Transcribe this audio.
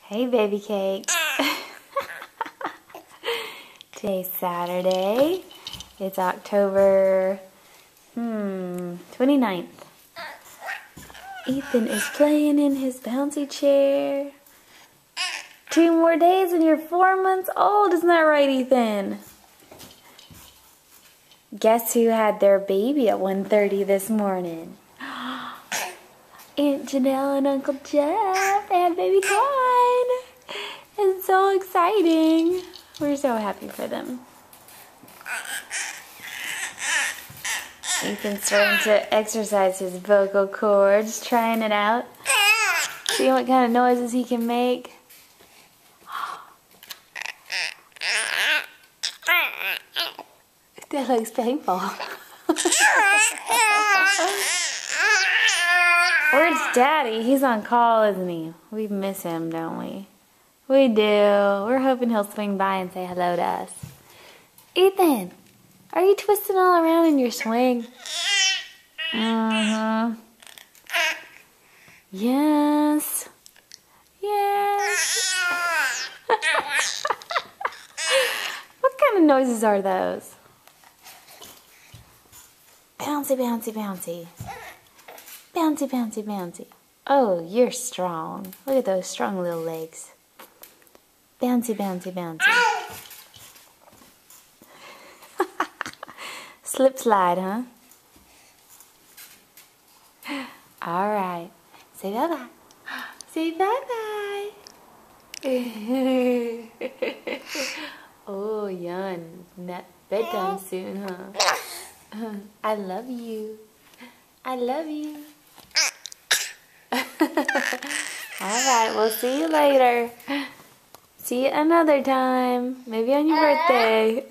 Hey, baby cake. Today's Saturday. It's October 29th. Ethan is playing in his bouncy chair. 2 more days and you're 4 months old. Isn't that right, Ethan? Guess who had their baby at 1:30 this morning? Aunt Janelle and Uncle Jeff. They had baby Klein. It's so exciting. We're so happy for them. Ethan's starting to exercise his vocal cords, trying it out. See what kind of noises he can make. That looks painful. Where's Daddy? He's on call, isn't he? We miss him, don't we? We do. We're hoping he'll swing by and say hello to us. Ethan, are you twisting all around in your swing? Yes. Yes. What kind of noises are those? Bouncy, bouncy, bouncy. Bouncy, bouncy, bouncy. Oh, you're strong. Look at those strong little legs. Bouncy, bouncy, bouncy. Slip slide, huh? All right. Say bye-bye. Say bye-bye. Oh, Yun. Bedtime soon, huh? I love you. I love you. Alright, we'll see you later. See you another time. Maybe on your birthday.